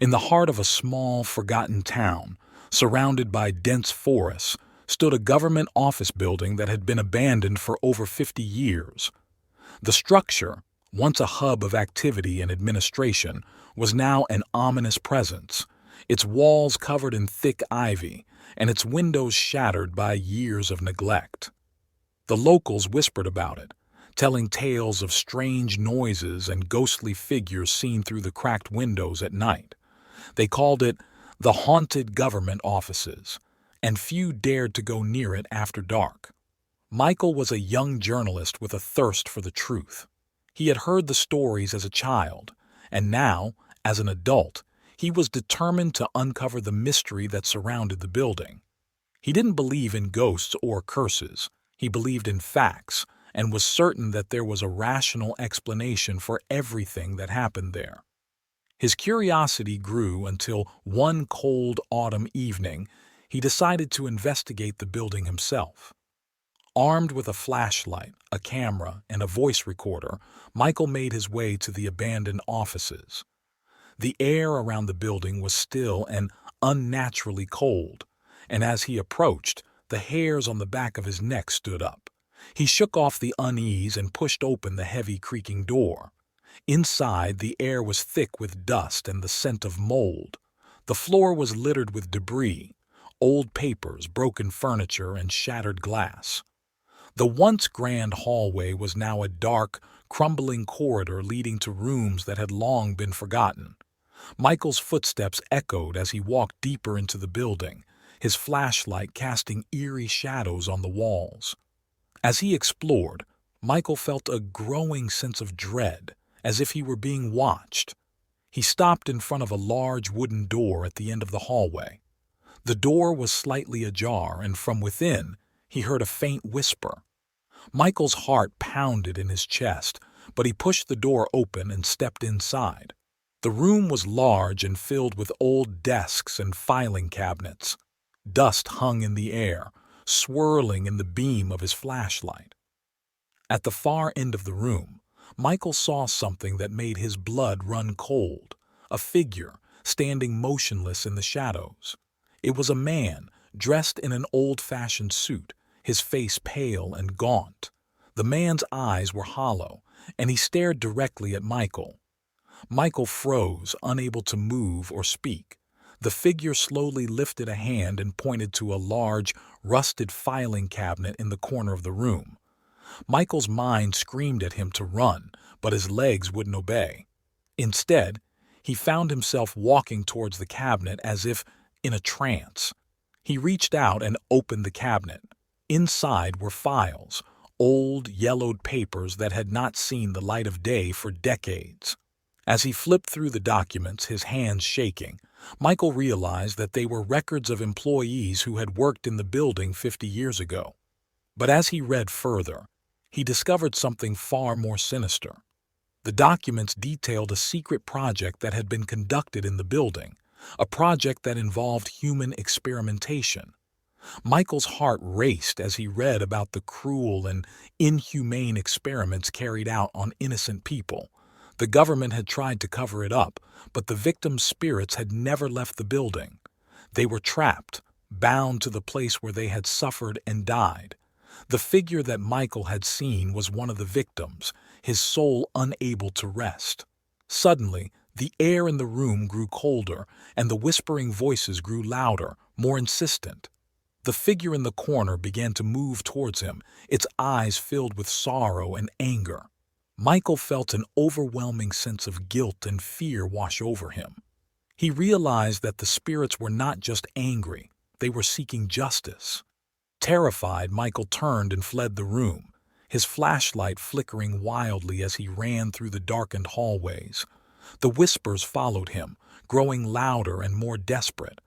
In the heart of a small, forgotten town, surrounded by dense forests, stood a government office building that had been abandoned for over 50 years. The structure, once a hub of activity and administration, was now an ominous presence, its walls covered in thick ivy and its windows shattered by years of neglect. The locals whispered about it, telling tales of strange noises and ghostly figures seen through the cracked windows at night. They called it the haunted government offices, and few dared to go near it after dark. Michael was a young journalist with a thirst for the truth. He had heard the stories as a child, and now, as an adult, he was determined to uncover the mystery that surrounded the building. He didn't believe in ghosts or curses. He believed in facts and was certain that there was a rational explanation for everything that happened there. His curiosity grew until one cold autumn evening he decided to investigate the building himself. Armed with a flashlight, a camera, and a voice recorder, Michael made his way to the abandoned offices. The air around the building was still and unnaturally cold, and as he approached, the hairs on the back of his neck stood up. He shook off the unease and pushed open the heavy creaking door. Inside, the air was thick with dust and the scent of mold. The floor was littered with debris, old papers, broken furniture, and shattered glass. The once grand hallway was now a dark, crumbling corridor leading to rooms that had long been forgotten. Michael's footsteps echoed as he walked deeper into the building, his flashlight casting eerie shadows on the walls. As he explored, Michael felt a growing sense of dread, as if he were being watched. He stopped in front of a large wooden door at the end of the hallway. The door was slightly ajar, and from within, he heard a faint whisper. Michael's heart pounded in his chest, but he pushed the door open and stepped inside. The room was large and filled with old desks and filing cabinets. Dust hung in the air, swirling in the beam of his flashlight. At the far end of the room, Michael saw something that made his blood run cold, a figure standing motionless in the shadows. It was a man, dressed in an old-fashioned suit, his face pale and gaunt. The man's eyes were hollow, and he stared directly at Michael. Michael froze, unable to move or speak. The figure slowly lifted a hand and pointed to a large, rusted filing cabinet in the corner of the room. Michael's mind screamed at him to run, but his legs wouldn't obey. Instead, he found himself walking towards the cabinet as if in a trance. He reached out and opened the cabinet. Inside were files, old, yellowed papers that had not seen the light of day for decades. As he flipped through the documents, his hands shaking, Michael realized that they were records of employees who had worked in the building 50 years ago. But as he read further, he discovered something far more sinister. The documents detailed a secret project that had been conducted in the building, a project that involved human experimentation. Michael's heart raced as he read about the cruel and inhumane experiments carried out on innocent people. The government had tried to cover it up, but the victims' spirits had never left the building. They were trapped, bound to the place where they had suffered and died. The figure that Michael had seen was one of the victims, his soul unable to rest. Suddenly, the air in the room grew colder, and the whispering voices grew louder, more insistent. The figure in the corner began to move towards him, its eyes filled with sorrow and anger. Michael felt an overwhelming sense of guilt and fear wash over him. He realized that the spirits were not just angry, they were seeking justice. Terrified, Michael turned and fled the room, his flashlight flickering wildly as he ran through the darkened hallways. The whispers followed him, growing louder and more desperate.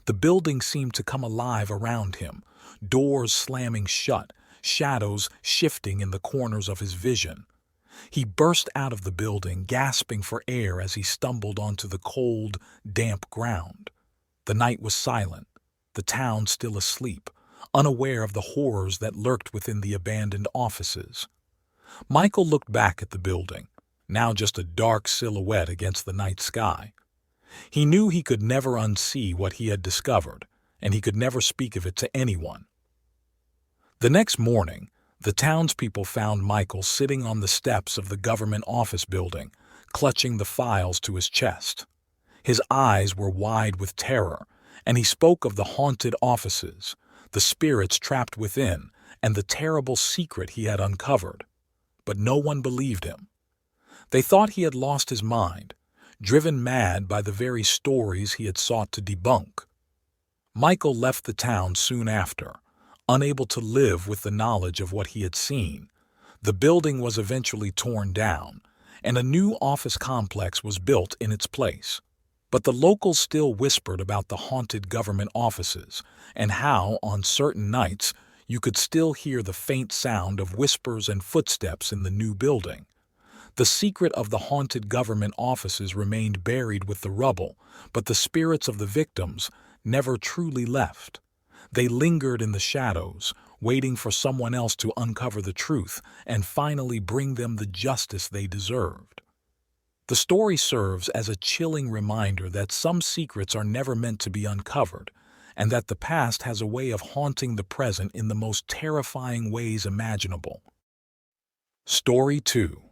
The building seemed to come alive around him, doors slamming shut, shadows shifting in the corners of his vision. He burst out of the building, gasping for air as he stumbled onto the cold, damp ground. The night was silent, the town still asleep, unaware of the horrors that lurked within the abandoned offices. Michael looked back at the building, now just a dark silhouette against the night sky. He knew he could never unsee what he had discovered, and he could never speak of it to anyone. The next morning, the townspeople found Michael sitting on the steps of the government office building, clutching the files to his chest. His eyes were wide with terror, and he spoke of the haunted offices, the spirits trapped within, and the terrible secret he had uncovered. But no one believed him. They thought he had lost his mind, driven mad by the very stories he had sought to debunk. Michael left the town soon after, unable to live with the knowledge of what he had seen. The building was eventually torn down, and a new office complex was built in its place. But the locals still whispered about the haunted government offices and how, on certain nights, you could still hear the faint sound of whispers and footsteps in the new building. The secret of the haunted government offices remained buried with the rubble, but the spirits of the victims never truly left. They lingered in the shadows, waiting for someone else to uncover the truth and finally bring them the justice they deserved. The story serves as a chilling reminder that some secrets are never meant to be uncovered, and that the past has a way of haunting the present in the most terrifying ways imaginable. Story 2.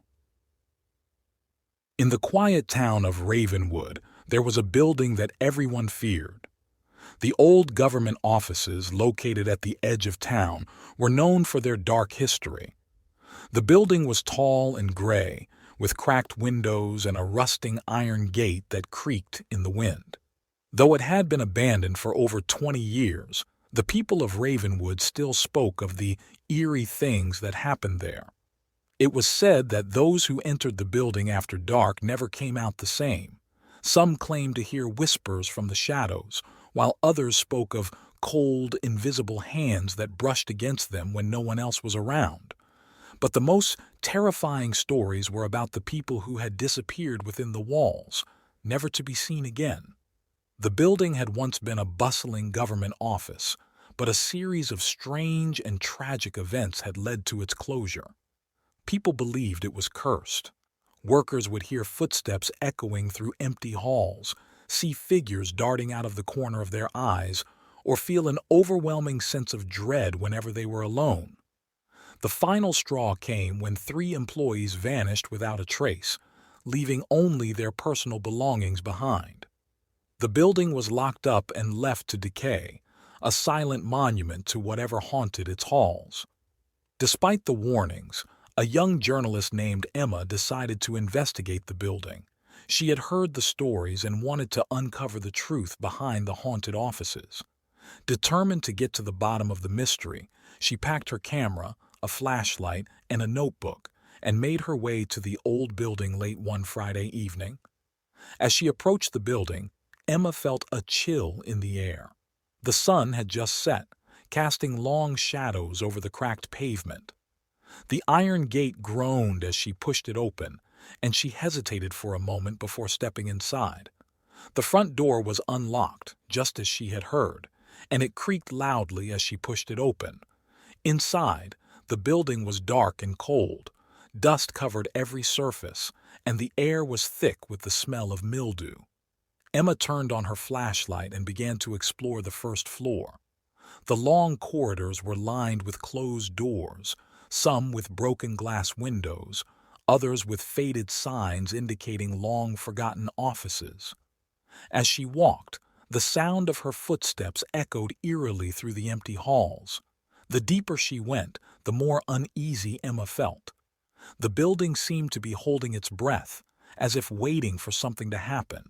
In the quiet town of Ravenwood, there was a building that everyone feared. The old government offices, located at the edge of town, were known for their dark history. The building was tall and gray, with cracked windows and a rusting iron gate that creaked in the wind. Though it had been abandoned for over 20 years, the people of Ravenwood still spoke of the eerie things that happened there. It was said that those who entered the building after dark never came out the same. Some claimed to hear whispers from the shadows, while others spoke of cold, invisible hands that brushed against them when no one else was around. But the most terrifying stories were about the people who had disappeared within the walls, never to be seen again. The building had once been a bustling government office, but a series of strange and tragic events had led to its closure. People believed it was cursed. Workers would hear footsteps echoing through empty halls, see figures darting out of the corner of their eyes, or feel an overwhelming sense of dread whenever they were alone. The final straw came when 3 employees vanished without a trace, leaving only their personal belongings behind. The building was locked up and left to decay, a silent monument to whatever haunted its halls. Despite the warnings, a young journalist named Emma decided to investigate the building. She had heard the stories and wanted to uncover the truth behind the haunted offices. Determined to get to the bottom of the mystery, she packed her camera, a flashlight, and a notebook, and made her way to the old building late one Friday evening. As she approached the building, Emma felt a chill in the air. The sun had just set, casting long shadows over the cracked pavement. The iron gate groaned as she pushed it open, and she hesitated for a moment before stepping inside. The front door was unlocked, just as she had heard, and it creaked loudly as she pushed it open. Inside, the building was dark and cold. Dust covered every surface, and the air was thick with the smell of mildew. Emma turned on her flashlight and began to explore the first floor. The long corridors were lined with closed doors, some with broken glass windows, others with faded signs indicating long-forgotten offices. As she walked, the sound of her footsteps echoed eerily through the empty halls. The deeper she went, the more uneasy Emma felt. The building seemed to be holding its breath, as if waiting for something to happen.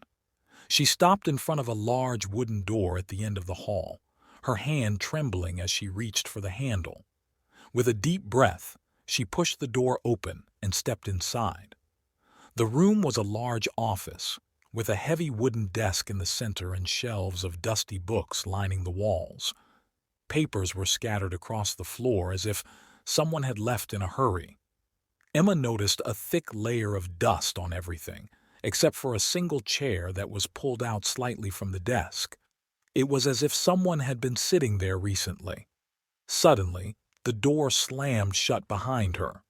She stopped in front of a large wooden door at the end of the hall, her hand trembling as she reached for the handle. With a deep breath, she pushed the door open and stepped inside. The room was a large office, with a heavy wooden desk in the center and shelves of dusty books lining the walls. Papers were scattered across the floor as if someone had left in a hurry. Emma noticed a thick layer of dust on everything, except for a single chair that was pulled out slightly from the desk. It was as if someone had been sitting there recently. Suddenly, the door slammed shut behind her.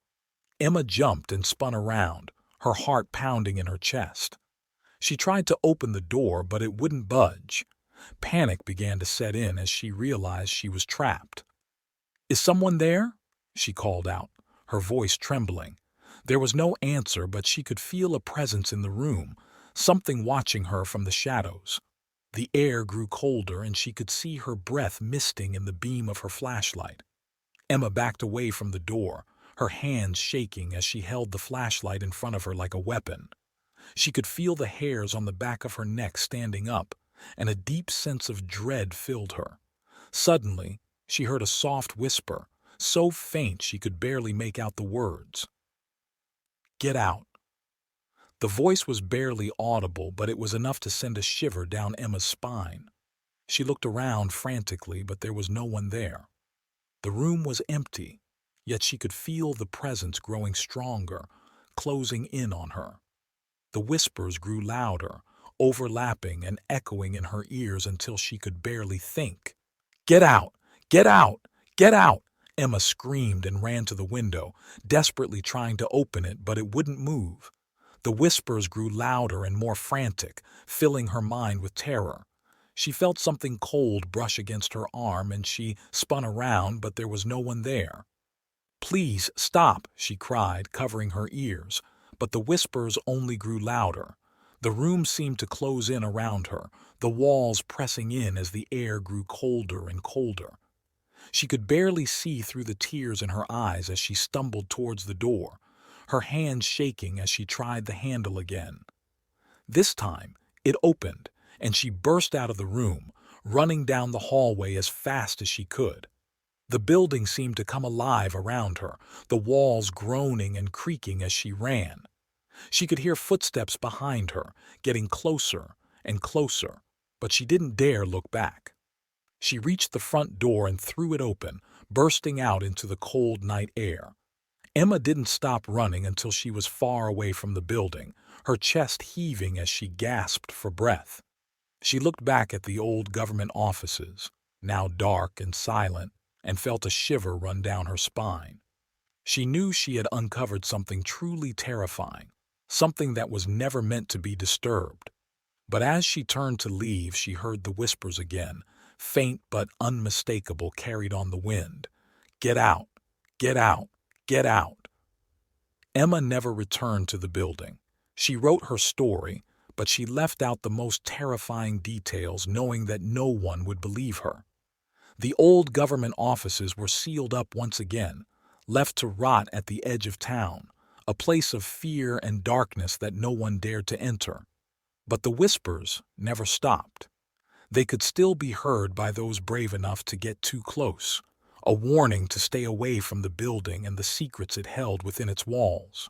Emma jumped and spun around, her heart pounding in her chest. She tried to open the door, but it wouldn't budge. Panic began to set in as she realized she was trapped. "Is someone there?" she called out, her voice trembling. There was no answer, but she could feel a presence in the room, something watching her from the shadows. The air grew colder, and she could see her breath misting in the beam of her flashlight. Emma backed away from the door, her hands shaking as she held the flashlight in front of her like a weapon. She could feel the hairs on the back of her neck standing up, and a deep sense of dread filled her. Suddenly, she heard a soft whisper, so faint she could barely make out the words. "Get out." The voice was barely audible, but it was enough to send a shiver down Emma's spine. She looked around frantically, but there was no one there. The room was empty, yet she could feel the presence growing stronger, closing in on her. The whispers grew louder, overlapping and echoing in her ears until she could barely think. "Get out! Get out! Get out!" Emma screamed and ran to the window, desperately trying to open it, but it wouldn't move. The whispers grew louder and more frantic, filling her mind with terror. She felt something cold brush against her arm, and she spun around, but there was no one there. "Please, stop!" she cried, covering her ears, but the whispers only grew louder. The room seemed to close in around her, the walls pressing in as the air grew colder and colder. She could barely see through the tears in her eyes as she stumbled towards the door, her hands shaking as she tried the handle again. This time, it opened, and she burst out of the room, running down the hallway as fast as she could. The building seemed to come alive around her, the walls groaning and creaking as she ran. She could hear footsteps behind her, getting closer and closer, but she didn't dare look back. She reached the front door and threw it open, bursting out into the cold night air. Emma didn't stop running until she was far away from the building, her chest heaving as she gasped for breath. She looked back at the old government offices, now dark and silent, and felt a shiver run down her spine. She knew she had uncovered something truly terrifying, something that was never meant to be disturbed. But as she turned to leave, she heard the whispers again, faint but unmistakable, carried on the wind. "Get out! Get out! Get out!" Emma never returned to the building. She wrote her story, but she left out the most terrifying details, knowing that no one would believe her. The old government offices were sealed up once again, left to rot at the edge of town, a place of fear and darkness that no one dared to enter. But the whispers never stopped. They could still be heard by those brave enough to get too close, a warning to stay away from the building and the secrets it held within its walls.